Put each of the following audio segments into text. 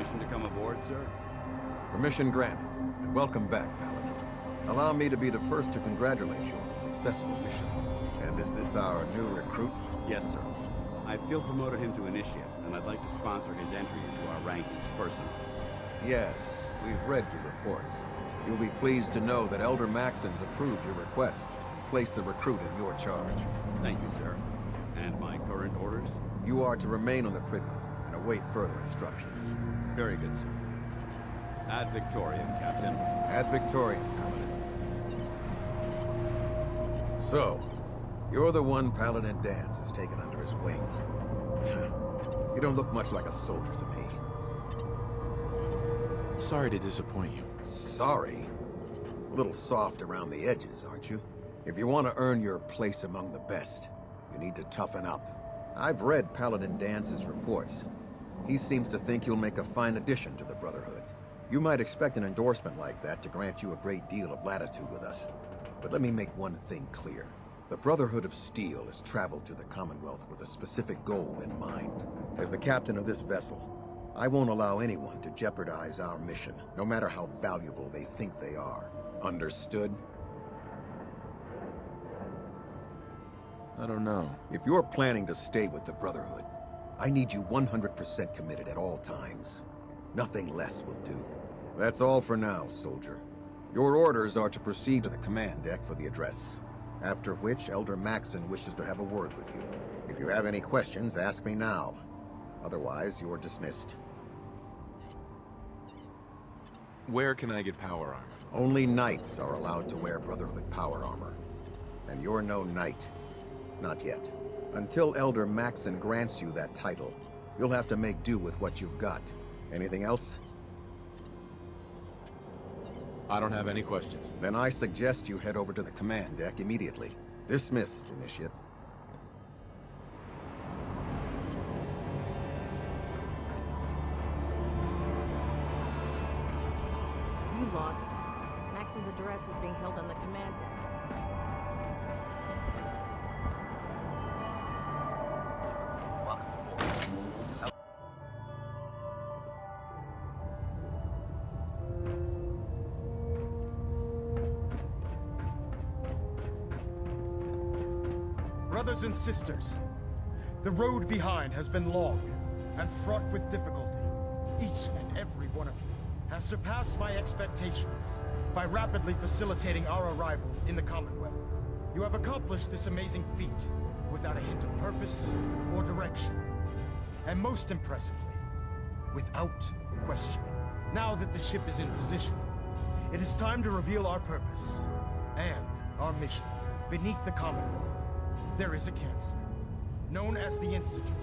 Permission to come aboard, sir? Permission granted, and welcome back, Paladin. Allow me to be the first to congratulate you on a successful mission. And is this our new recruit? Yes, sir. I feel promoted him to initiate, and I'd like to sponsor his entry into our rankings personally. Yes, we've read your reports. You'll be pleased to know that Elder Maxon's approved your request. Place the recruit in your charge. Thank you, sir. And my current orders? You are to remain on the Prigma and await further instructions. Very good, sir. Ad Victoriam, Captain. Ad Victoriam, Paladin. So, you're the one Paladin Danse has taken under his wing. You don't look much like a soldier to me. Sorry to disappoint you. Sorry? A little soft around the edges, aren't you? If you want to earn your place among the best, you need to toughen up. I've read Paladin Dance's reports. He seems to think you'll make a fine addition to the Brotherhood. You might expect an endorsement like that to grant you a great deal of latitude with us. But let me make one thing clear. The Brotherhood of Steel has traveled to the Commonwealth with a specific goal in mind. As the captain of this vessel, I won't allow anyone to jeopardize our mission, no matter how valuable they think they are. Understood? I don't know. If you're planning to stay with the Brotherhood, I need you 100% committed at all times. Nothing less will do. That's all for now, soldier. Your orders are to proceed to the command deck for the address. After which, Elder Maxon wishes to have a word with you. If you have any questions, ask me now. Otherwise, you're dismissed. Where can I get power armor? Only knights are allowed to wear Brotherhood power armor. And you're no knight. Not yet. Until Elder Maxon grants you that title, you'll have to make do with what you've got. Anything else? I don't have any questions. Then I suggest you head over to the command deck immediately. Dismissed, Initiate. You lost. Max's address is being held on the command deck. Brothers and sisters, the road behind has been long and fraught with difficulty. Each and every one of you has surpassed my expectations by rapidly facilitating our arrival in the Commonwealth. You have accomplished this amazing feat without a hint of purpose or direction. And most impressively, without question. Now that the ship is in position, it is time to reveal our purpose and our mission. Beneath the Commonwealth, there is a cancer, known as the Institute.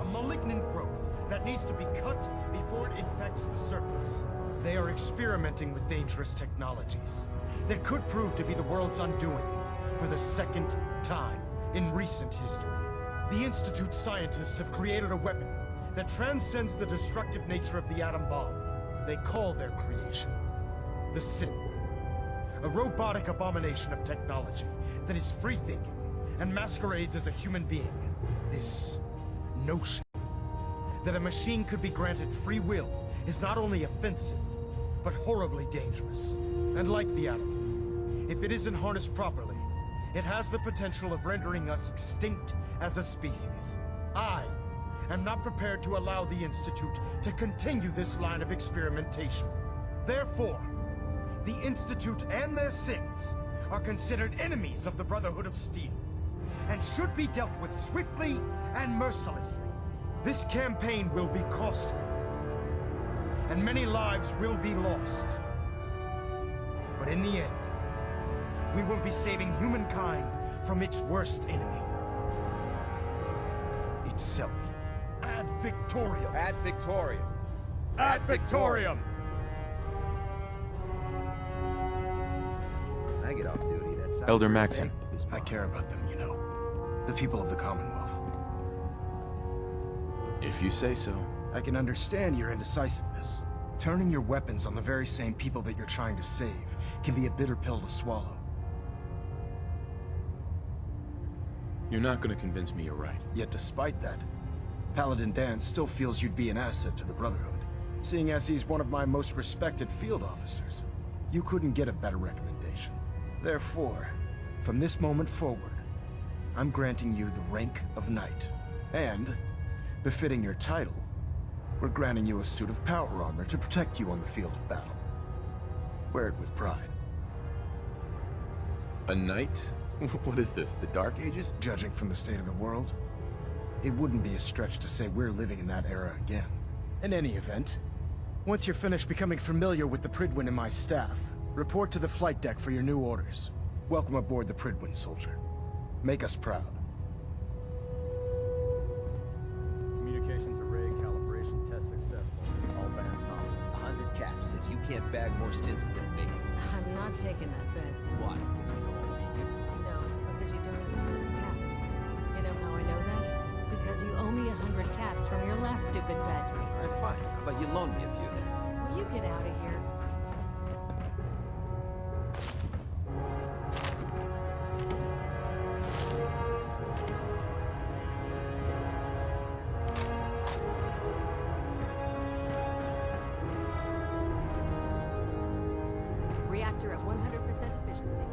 A malignant growth that needs to be cut before it infects the surface. They are experimenting with dangerous technologies that could prove to be the world's undoing for the second time in recent history. The Institute's scientists have created a weapon that transcends the destructive nature of the atom bomb. They call their creation the Synth. A robotic abomination of technology that is free-thinking and masquerades as a human being. This notion that a machine could be granted free will is not only offensive, but horribly dangerous. And like the atom, if it isn't harnessed properly, it has the potential of rendering us extinct as a species. I am not prepared to allow the Institute to continue this line of experimentation. Therefore, the Institute and their synths are considered enemies of the Brotherhood of Steel, and should be dealt with swiftly and mercilessly. This campaign will be costly, and many lives will be lost. But in the end, we will be saving humankind from its worst enemy. Itself. Ad Victoriam! Ad Victoriam! Ad Victoriam! I get off duty, that sounds Elder pretty Maxon. safe. I care about them, you know. The people of the Commonwealth. If you say so. I can understand your indecisiveness. Turning your weapons on the very same people that you're trying to save can be a bitter pill to swallow. You're not gonna convince me you're right. Yet despite that, Paladin Danse still feels you'd be an asset to the Brotherhood. Seeing as he's one of my most respected field officers, you couldn't get a better recommendation. Therefore, from this moment forward, I'm granting you the rank of Knight. And, befitting your title, we're granting you a suit of power armor to protect you on the field of battle. Wear it with pride. A knight? What is this, the Dark Ages? Judging from the state of the world, it wouldn't be a stretch to say we're living in that era again. In any event, once you're finished becoming familiar with the Pridwin and my staff, report to the flight deck for your new orders. Welcome aboard the Pridwin, soldier. Make us proud. Communications array calibration test successful. All bands nominal. 100 caps says you can't bag more synths than me. I'm not taking that bet. Why? Because you don't want to be you? No, because you don't have 100 caps. You know how I know that? Because you owe me 100 caps from your last stupid bet. Alright, fine. How about you loan me a few then? Will you get out of here? Reactor at 100% efficiency.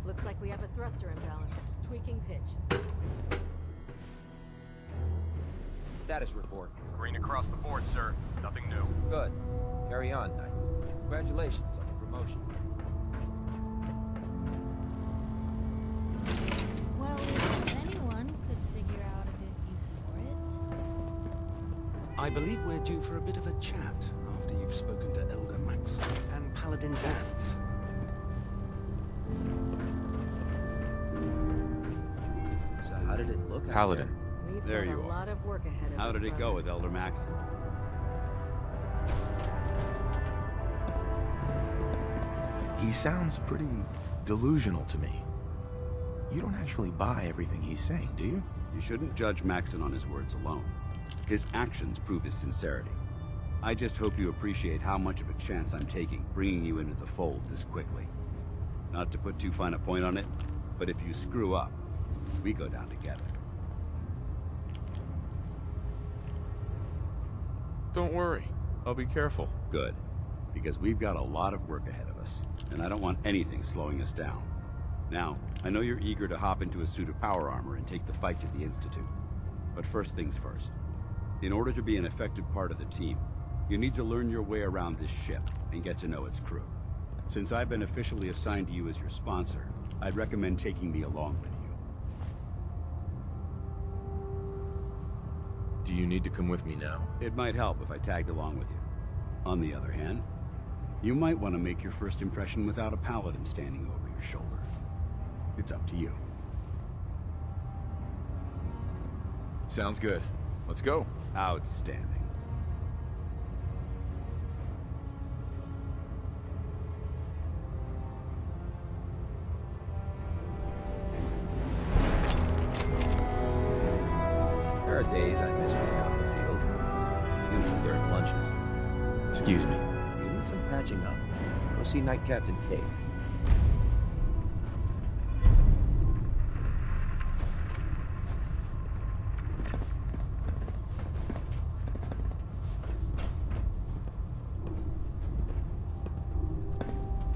Looks like we have a thruster imbalance. Tweaking pitch. Status report. Green across the board, sir. Nothing new. Good. Carry on, Knight. Congratulations on the promotion. Well, if anyone could figure out a good use for it. I believe we're due for a bit of a chat after you've spoken to Elder Maxon and Paladin Dance. So how did it look out Paladin. there? We've There got you a are. lot of work ahead of us. How did it go with Elder Maxon? He sounds pretty delusional to me. You don't actually buy everything he's saying, do you? You shouldn't judge Maxon on his words alone. His actions prove his sincerity. I just hope you appreciate how much of a chance I'm taking bringing you into the fold this quickly. Not to put too fine a point on it, but if you screw up, we go down together. Don't worry. I'll be careful. Good, because we've got a lot of work ahead of us, and I don't want anything slowing us down. Now, I know you're eager to hop into a suit of power armor and take the fight to the Institute. But first things first. In order to be an effective part of the team, you need to learn your way around this ship and get to know its crew. Since I've been officially assigned to you as your sponsor, I'd recommend taking me along with you. Do you need to come with me now? It might help if I tagged along with you. On the other hand, you might want to make your first impression without a paladin standing over your shoulder. It's up to you. Sounds good. Let's go. Outstanding. There are days I miss being out in the field. Usually during lunches. Excuse me. You need some patching up. Go see Night Captain Cade.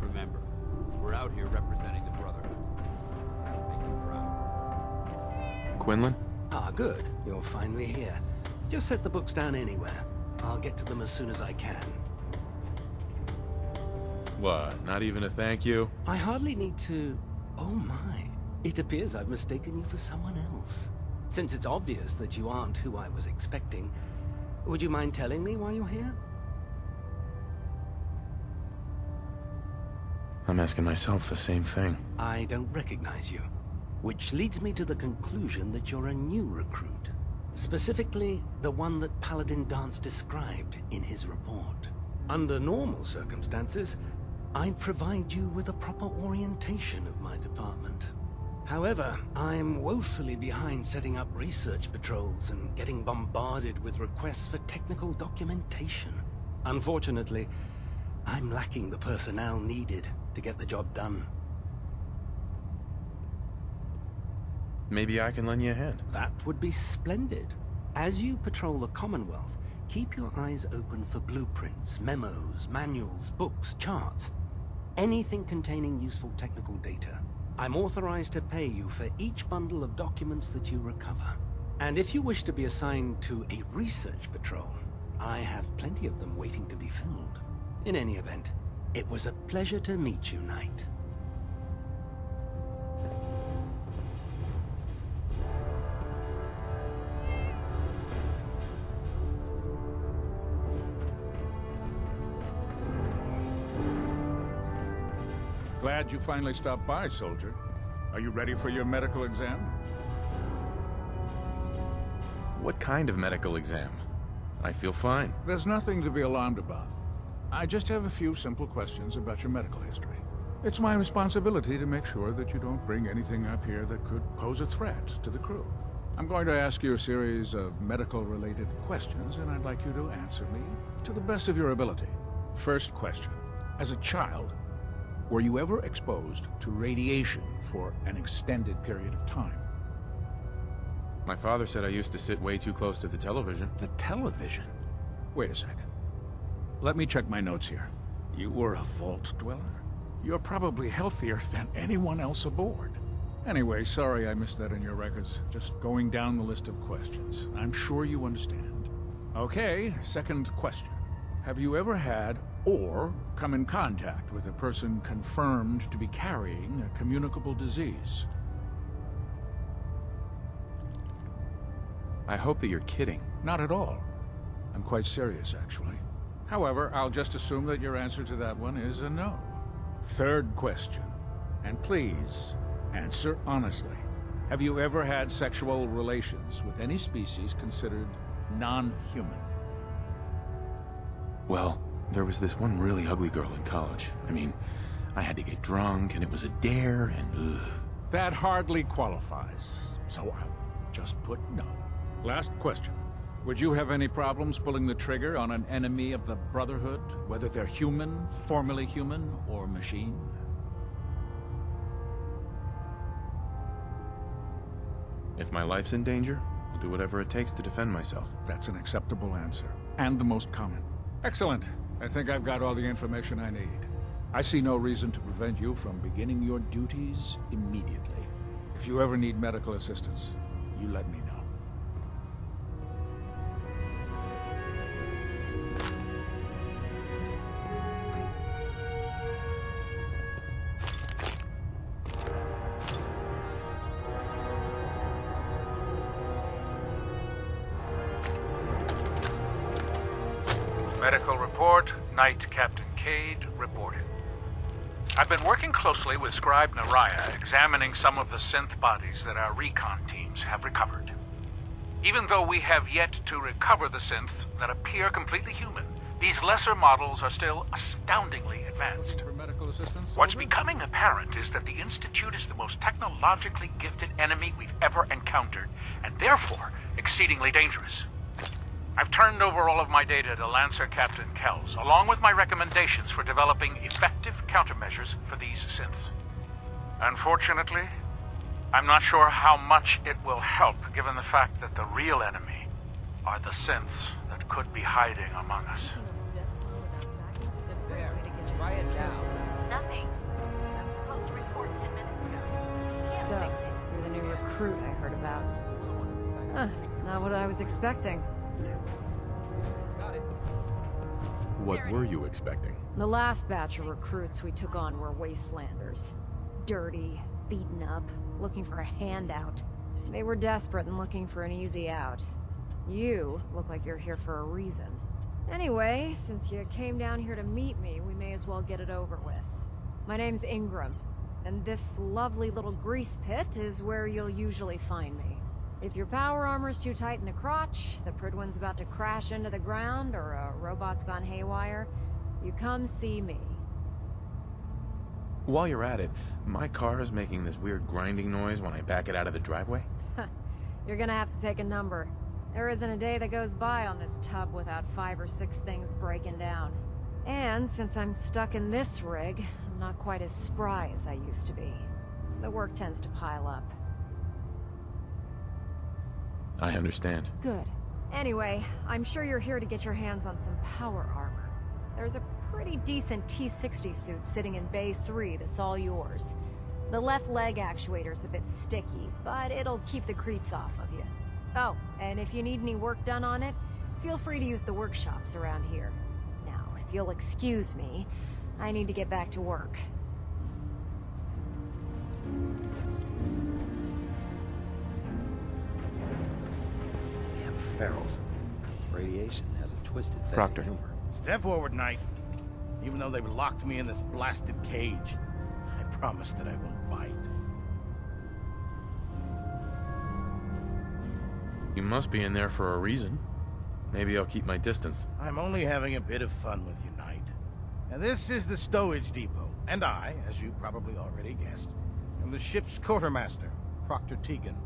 Remember, we're out here representing the Brotherhood. Make you proud. Quinlan? Ah, good. You're finally here. Just set the books down anywhere. I'll get to them as soon as I can. What, not even a thank you? I hardly need to... Oh my. It appears I've mistaken you for someone else. Since it's obvious that you aren't who I was expecting, would you mind telling me why you're here? I'm asking myself the same thing. I don't recognize you. Which leads me to the conclusion that you're a new recruit. Specifically, the one that Paladin Dance described in his report. Under normal circumstances, I'd provide you with a proper orientation of my department. However, I'm woefully behind setting up research patrols and getting bombarded with requests for technical documentation. Unfortunately, I'm lacking the personnel needed to get the job done. Maybe I can lend you a hand. That would be splendid. As you patrol the Commonwealth, keep your eyes open for blueprints, memos, manuals, books, charts. Anything containing useful technical data. I'm authorized to pay you for each bundle of documents that you recover. And if you wish to be assigned to a research patrol, I have plenty of them waiting to be filled. In any event, it was a pleasure to meet you, Knight. Glad you finally stopped by, soldier. Are you ready for your medical exam? What kind of medical exam? I feel fine. There's nothing to be alarmed about. I just have a few simple questions about your medical history. It's my responsibility to make sure that you don't bring anything up here that could pose a threat to the crew. I'm going to ask you a series of medical-related questions, and I'd like you to answer me to the best of your ability. First question. As a child, were you ever exposed to radiation for an extended period of time? My father said I used to sit way too close to the television. The television? Wait a second. Let me check my notes here. You were a vault dweller? You're probably healthier than anyone else aboard. Anyway, sorry I missed that in your records. Just going down the list of questions. I'm sure you understand. Okay, second question. Have you ever had or come in contact with a person confirmed to be carrying a communicable disease? I hope that you're kidding. Not at all. I'm quite serious, actually. However, I'll just assume that your answer to that one is a no. Third question. And please, answer honestly. Have you ever had sexual relations with any species considered non-human? Well, there was this one really ugly girl in college. I mean, I had to get drunk, and it was a dare, and ugh. That hardly qualifies, so I'll just put no. Last question. Would you have any problems pulling the trigger on an enemy of the Brotherhood, whether they're human, formerly human, or machine? If my life's in danger, I'll do whatever it takes to defend myself. That's an acceptable answer, and the most common. Excellent. I think I've got all the information I need. I see no reason to prevent you from beginning your duties immediately. If you ever need medical assistance, you let me know. Medical report, Knight Captain Cade reported. I've been working closely with Scribe Naraya, examining some of the synth bodies that our recon teams have recovered. Even though we have yet to recover the synths that appear completely human, these lesser models are still astoundingly advanced. For medical assistance, What's becoming apparent is that the Institute is the most technologically gifted enemy we've ever encountered, and therefore exceedingly dangerous. I've turned over all of my data to Lancer Captain Kells, along with my recommendations for developing effective countermeasures for these synths. Unfortunately, I'm not sure how much it will help, given the fact that the real enemy are the synths that could be hiding among us. Try it now. Nothing. I was supposed to report 10 minutes ago. Can't So, fix it. you're the new recruit I heard about. Huh, not what I was expecting. Got it. What were you expecting? The last batch of recruits we took on were wastelanders. Dirty, beaten up, looking for a handout. They were desperate and looking for an easy out. You look like you're here for a reason. Anyway, since you came down here to meet me, we may as well get it over with. My name's Ingram, and this lovely little grease pit is where you'll usually find me. If your power armor's too tight in the crotch, the Pridwin's about to crash into the ground, or a robot's gone haywire, you come see me. While you're at it, my car is making this weird grinding noise when I back it out of the driveway. You're gonna have to take a number. There isn't a day that goes by on this tub without 5 or 6 things breaking down. And since I'm stuck in this rig, I'm not quite as spry as I used to be. The work tends to pile up. I understand. Good. Anyway, I'm sure you're here to get your hands on some power armor. There's a pretty decent T-60 suit sitting in Bay 3 that's all yours. The left leg actuator's a bit sticky, but it'll keep the creeps off of you. Oh, and if you need any work done on it, feel free to use the workshops around here. Now, if you'll excuse me, I need to get back to work. Damn ferals. Radiation has a twisted sense Proctor. of humor. Step forward, Knight. Even though they've locked me in this blasted cage, I promise that I won't bite. You must be in there for a reason. Maybe I'll keep my distance. I'm only having a bit of fun with you, Knight. Now, this is the stowage depot, and I, as you probably already guessed, am the ship's quartermaster, Proctor Tegan.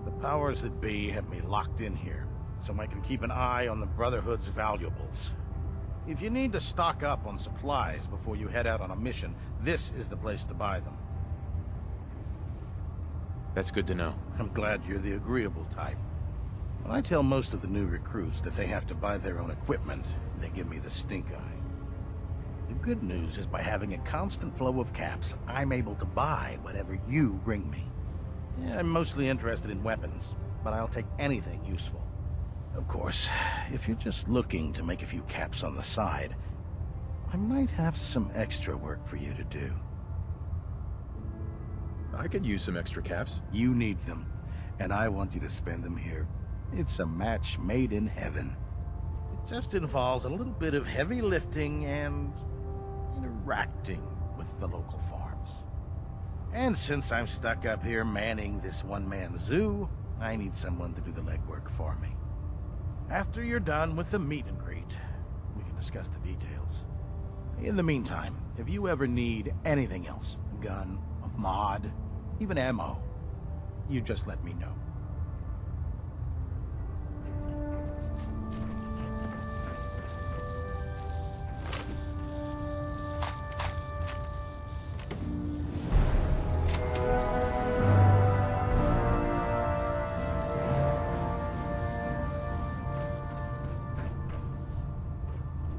The powers that be have me locked in here, so I can keep an eye on the Brotherhood's valuables. If you need to stock up on supplies before you head out on a mission, this is the place to buy them. That's good to know. I'm glad you're the agreeable type. When I tell most of the new recruits that they have to buy their own equipment, they give me the stink eye. The good news is by having a constant flow of caps, I'm able to buy whatever you bring me. Yeah, I'm mostly interested in weapons, but I'll take anything useful. Of course, if you're just looking to make a few caps on the side, I might have some extra work for you to do. I could use some extra caps. You need them, and I want you to spend them here. It's a match made in heaven. It just involves a little bit of heavy lifting and interacting with the local farms. And since I'm stuck up here manning this one-man zoo, I need someone to do the legwork for me. After you're done with the meet and greet, we can discuss the details. In the meantime, if you ever need anything else, a gun, a mod, even ammo, you just let me know.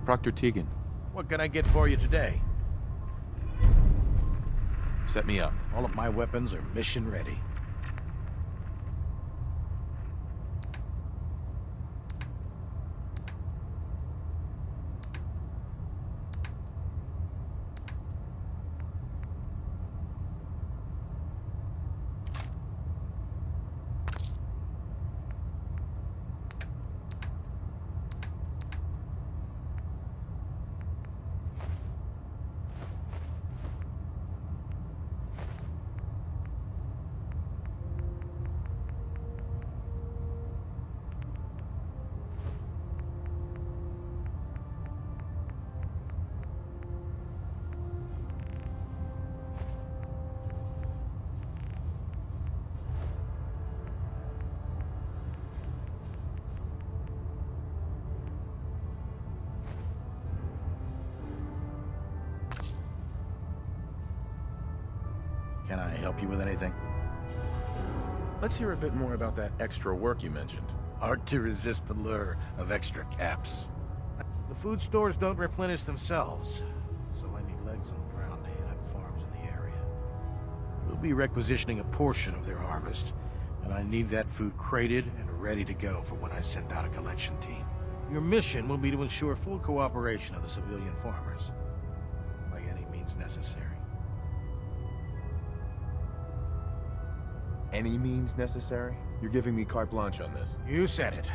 Proctor Tegan. What can I get for you today? Set me up. All of my weapons are mission ready. Can I help you with anything? Let's hear a bit more about that extra work you mentioned. Hard to resist the lure of extra caps. The food stores don't replenish themselves, so I need legs on the ground to hit up farms in the area. We'll be requisitioning a portion of their harvest, and I need that food crated and ready to go for when I send out a collection team. Your mission will be to ensure full cooperation of the civilian farmers, by any means necessary. Any means necessary? You're giving me carte blanche on this. You said it.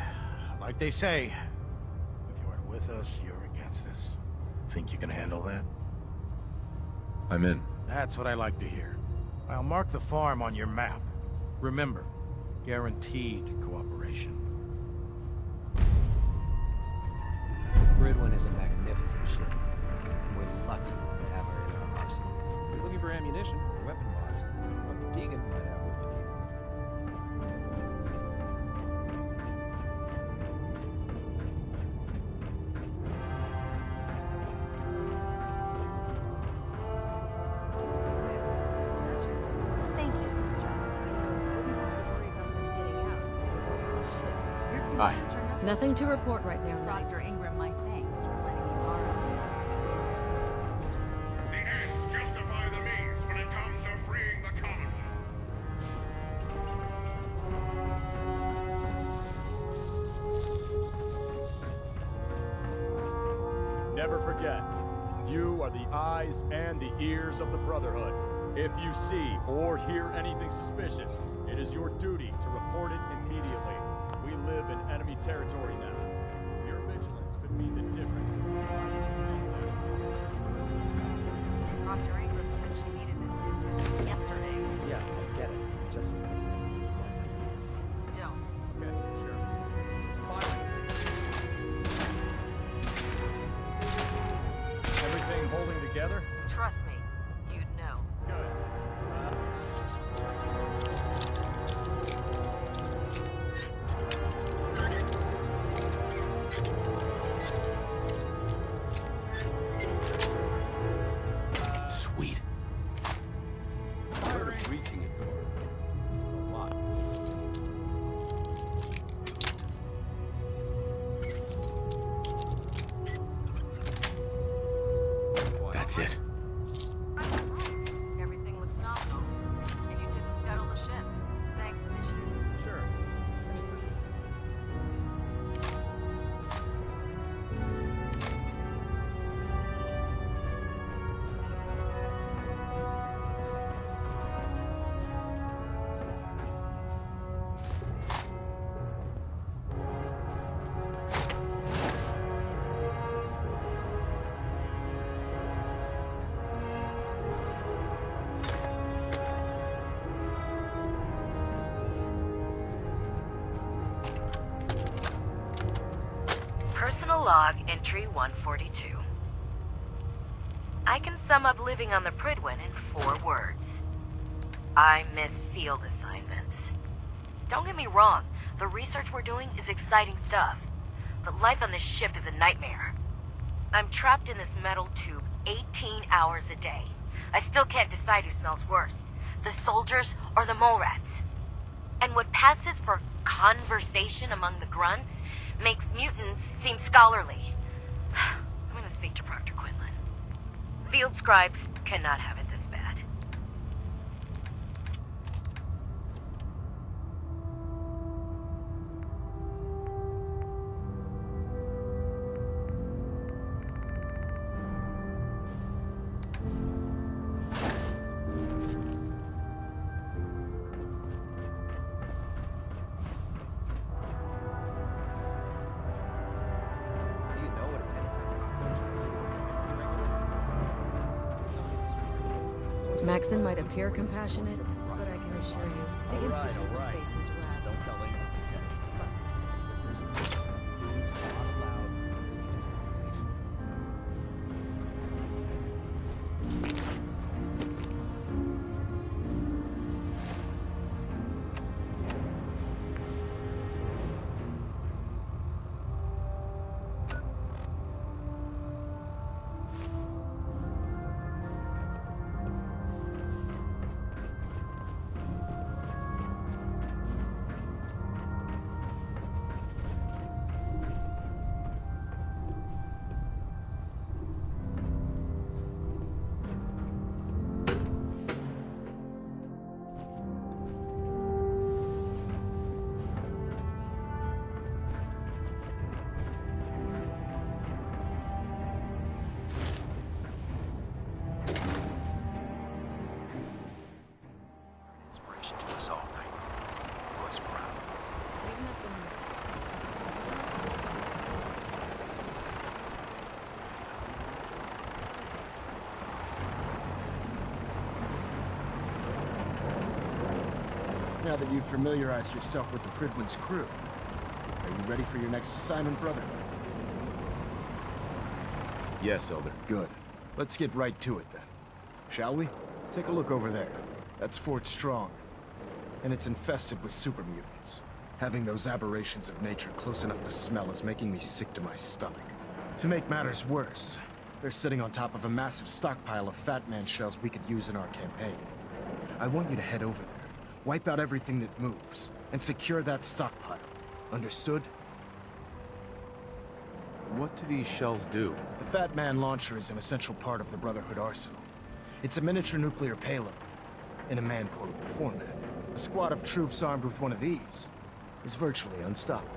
Like they say, if you aren't with us, you're against us. Think you can handle that? I'm in. That's what I like to hear. I'll mark the farm on your map. Remember, guaranteed cooperation. Gridwin is a magnificent ship. We're lucky to have her in our arsenal. We're looking for for ammunition, weapon mods. But Deegan might have what you need. Thank you, sister. Hi. Nothing to report right now. Dr. Ingram, my thanks for letting me borrow. The ends justify the means when it comes to freeing the colony. Never forget, you are the eyes and the ears of the Brotherhood. If you see or hear anything suspicious, it is your duty to report it immediately. We live in enemy territory now. Your vigilance could mean the difference between life and limb. Dr. Ingram said she needed this suit tested yesterday. Yeah, I get it. Just... please. Don't. Okay, sure. Fine. Everything holding together? Trust me, you'd know. Good. Sweet. Part of reaching a door. This is a lot. That's it. Everything looks nominal. And you didn't scuttle the ship. Thanks, Initiative. Sure. Anytime. Personal log entry 142. I can sum up living on the Pridwin in 4 words. I miss field assignments. Don't get me wrong, the research we're doing is exciting stuff, but life on this ship is a nightmare. I'm trapped in this metal tube 18 hours a day. I still can't decide who smells worse, the soldiers or the mole rats. And what passes for conversation among the grunts makes mutants seem scholarly. I'm gonna speak to Proctor Quinlan. Field scribes cannot have it this bad. Do you know what a 10 Maxon might appear compassionate, but I can assure you, the Institute all right. faces Just don't tell anyone. Inspiration to us all night. Royce Brown. Now that you've familiarized yourself with the Pridwin's crew, are you ready for your next assignment, brother? Yes, Elder. Good. Let's get right to it then. Shall we? Take a look over there. That's Fort Strong. And it's infested with super mutants. Having those aberrations of nature close enough to smell is making me sick to my stomach. To make matters worse, they're sitting on top of a massive stockpile of Fat Man shells we could use in our campaign. I want you to head over there, wipe out everything that moves, and secure that stockpile. Understood? What do these shells do? The Fat Man launcher is an essential part of the Brotherhood arsenal. It's a miniature nuclear payload, in a man-portable format. A squad of troops armed with one of these is virtually unstoppable.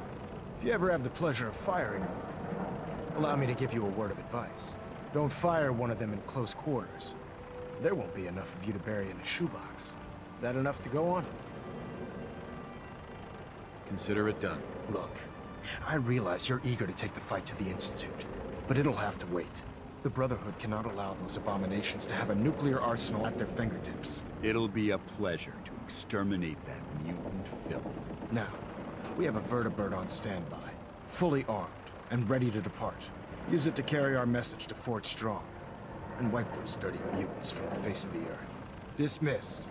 If you ever have the pleasure of firing one, allow me to give you a word of advice. Don't fire one of them in close quarters. There won't be enough of you to bury in a shoebox. That enough to go on? Consider it done. Look, I realize you're eager to take the fight to the Institute, but it'll have to wait. The Brotherhood cannot allow those abominations to have a nuclear arsenal at their fingertips. It'll be a pleasure to exterminate that mutant filth. Now, we have a vertibird on standby, fully armed and ready to depart. Use it to carry our message to Fort Strong, and wipe those dirty mutants from the face of the earth. Dismissed.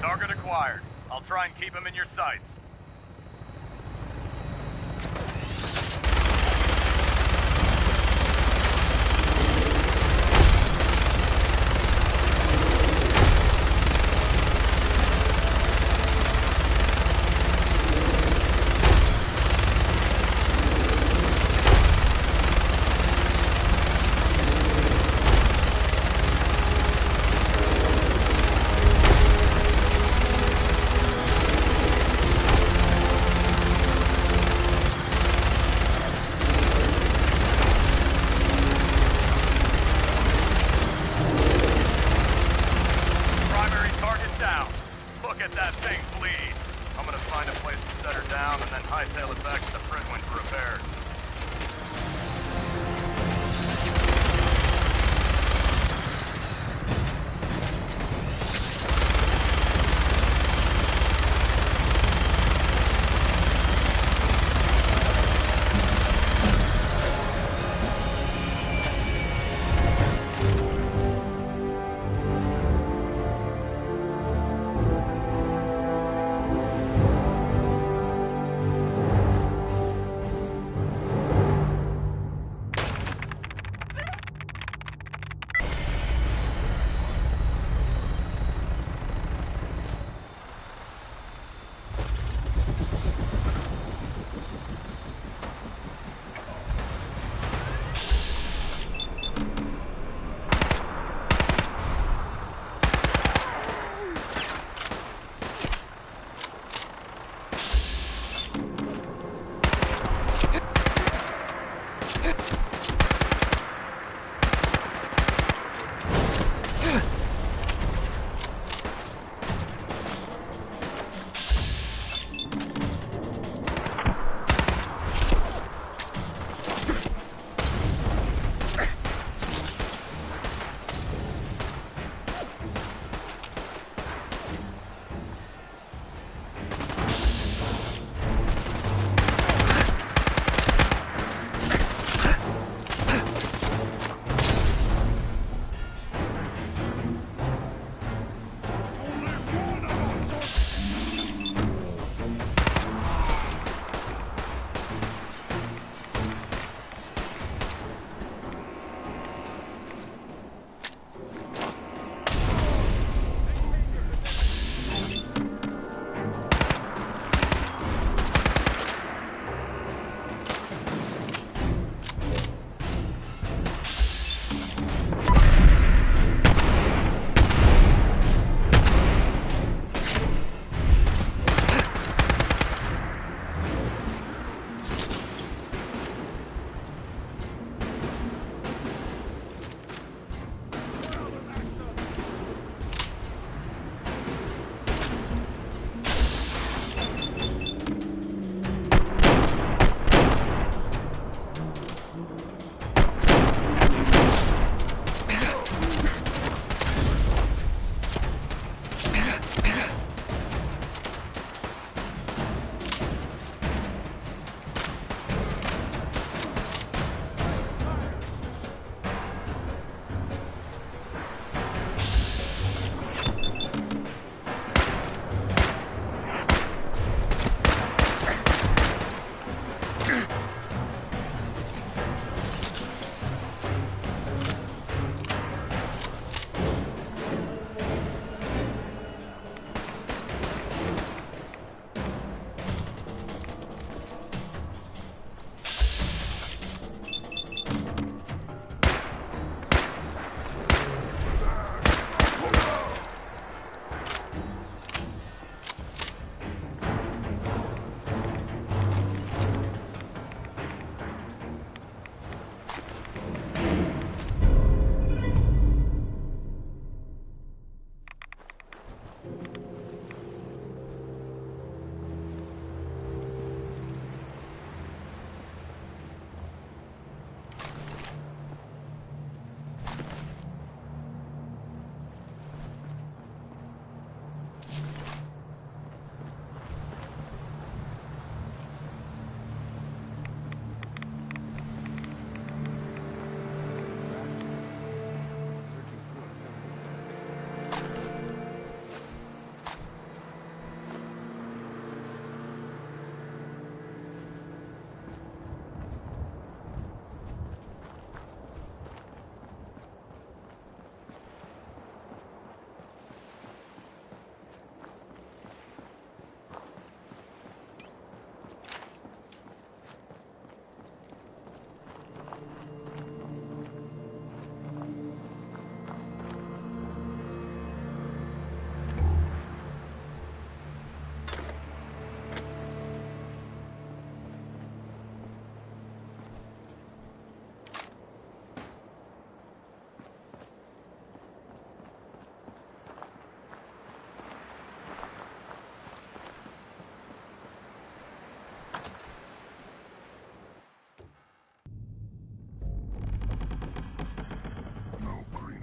Target acquired. I'll try and keep him in your sights.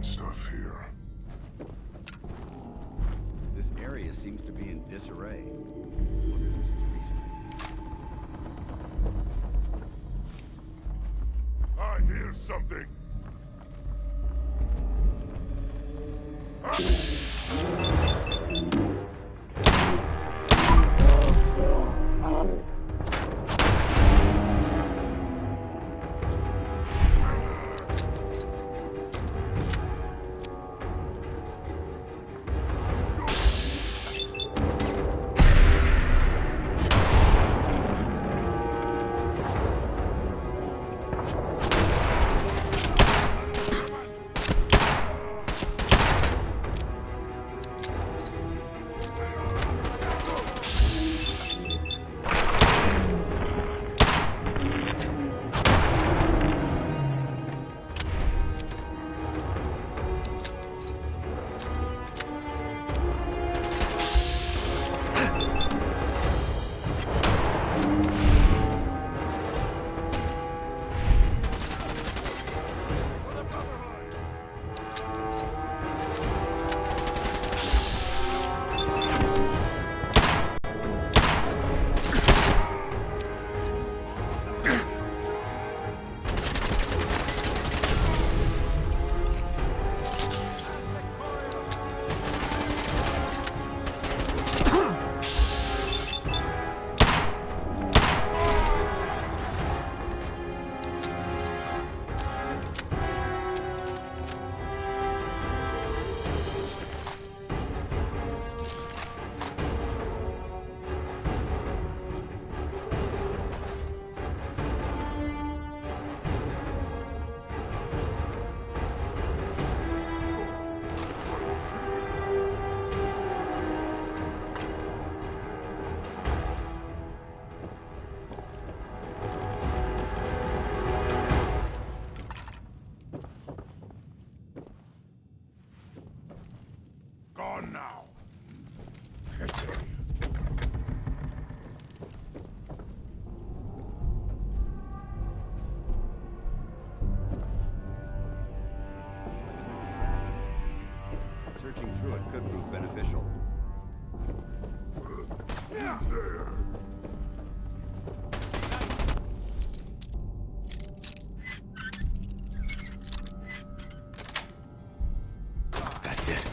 stuff here. This area seems to be in disarray. I wonder if this is recent. I hear something. Gone now. Searching through it could prove beneficial. Yeah. There. That's it.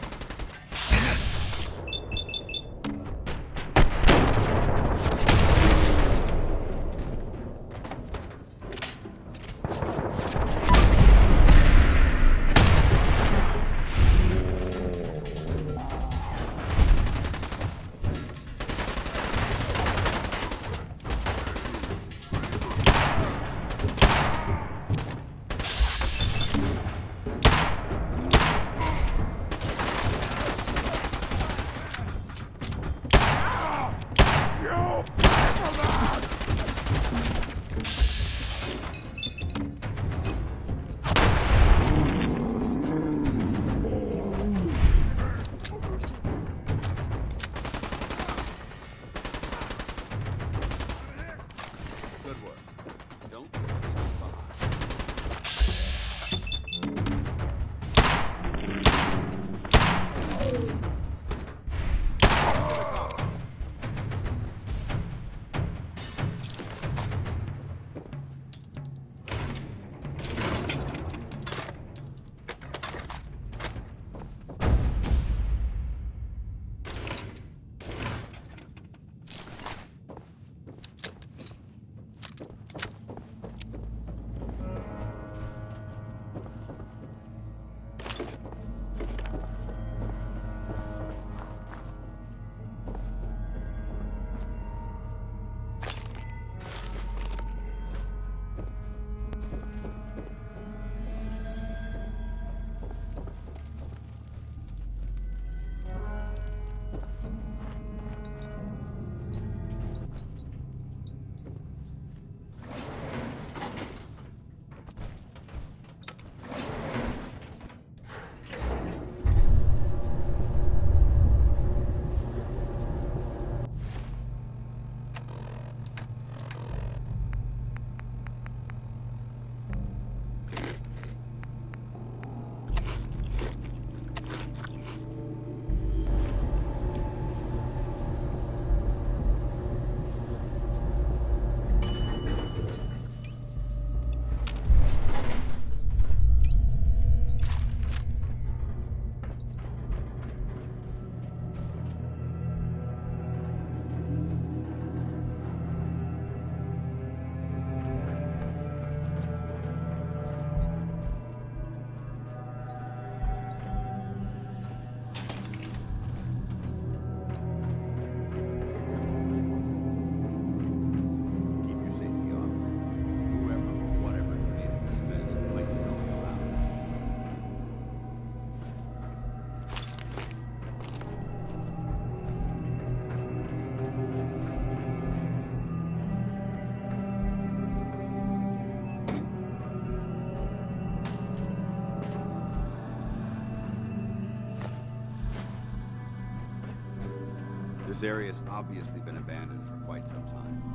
This area's obviously been abandoned for quite some time.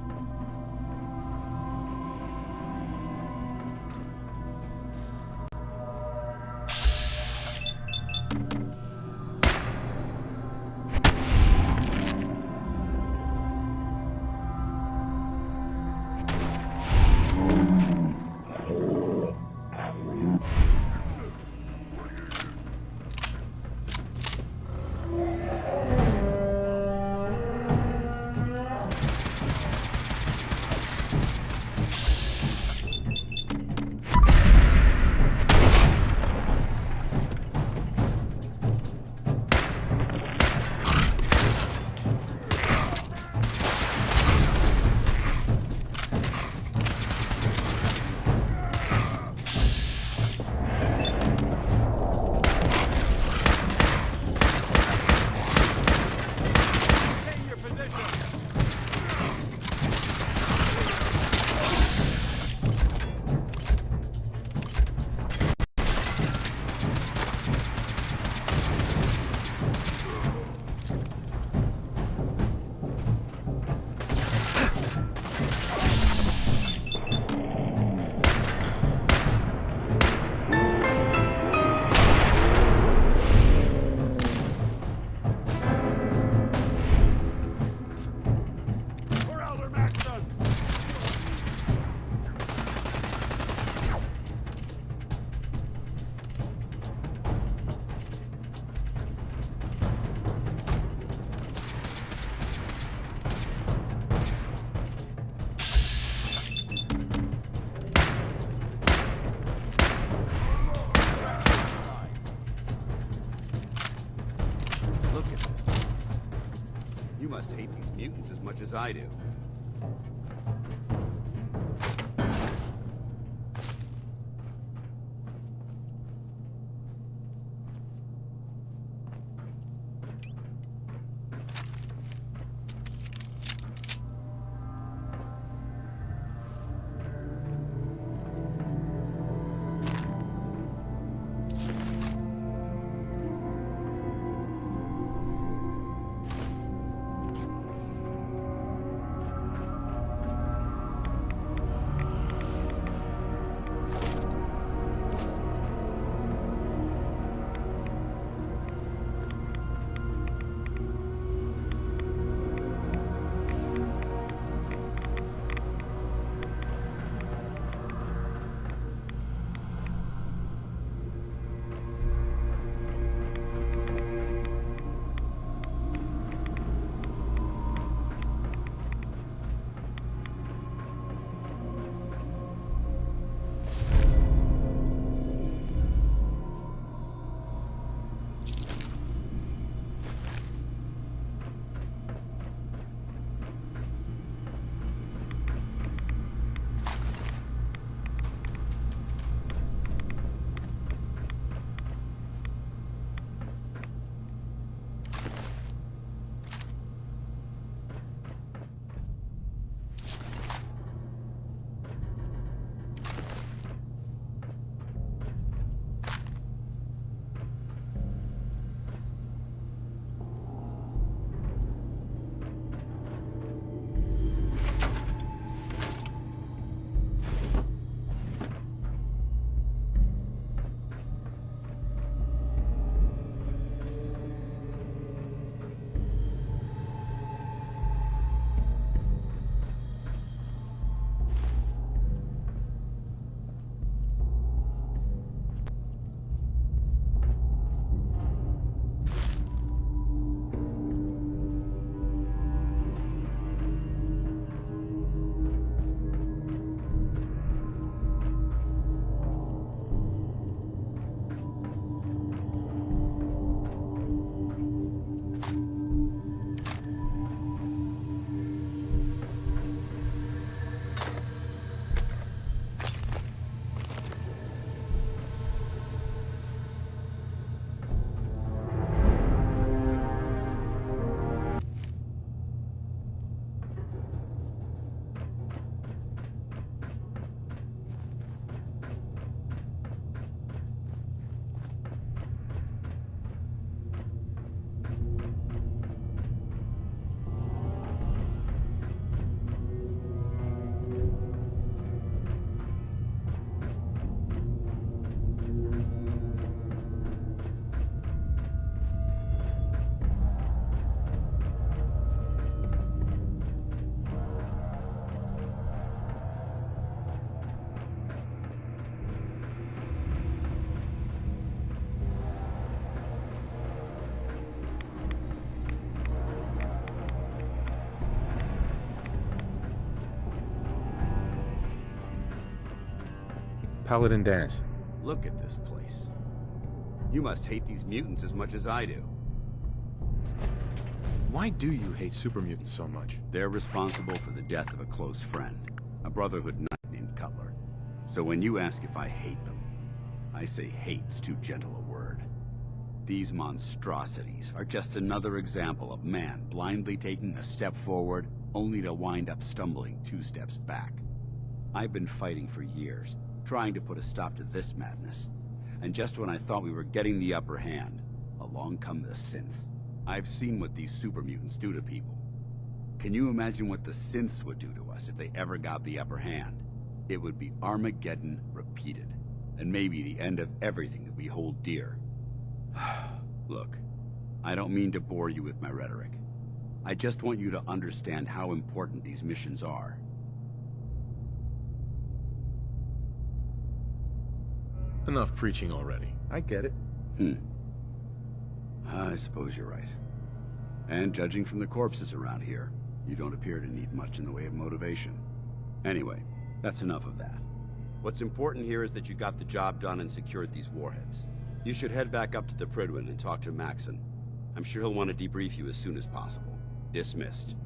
You must hate these mutants as much as I do. Paladin Dance. Look at this place. You must hate these mutants as much as I do. Why do you hate super mutants so much? They're responsible for the death of a close friend, a Brotherhood knight named Cutler. So when you ask if I hate them, I say hate's too gentle a word. These monstrosities are just another example of man blindly taking a step forward, only to wind up stumbling 2 steps back. I've been fighting for years, trying to put a stop to this madness. And just when I thought we were getting the upper hand, along come the synths. I've seen what these super mutants do to people. Can you imagine what the synths would do to us if they ever got the upper hand? It would be Armageddon repeated, and maybe the end of everything that we hold dear. Look, I don't mean to bore you with my rhetoric. I just want you to understand how important these missions are. Enough preaching already. I get it. I suppose you're right. And judging from the corpses around here, you don't appear to need much in the way of motivation. Anyway, that's enough of that. What's important here is that you got the job done and secured these warheads. You should head back up to the Prydwen and talk to Maxon. I'm sure he'll want to debrief you as soon as possible. Dismissed.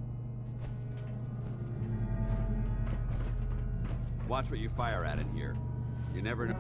Watch what you fire at in here. You never know.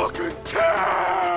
fucking care!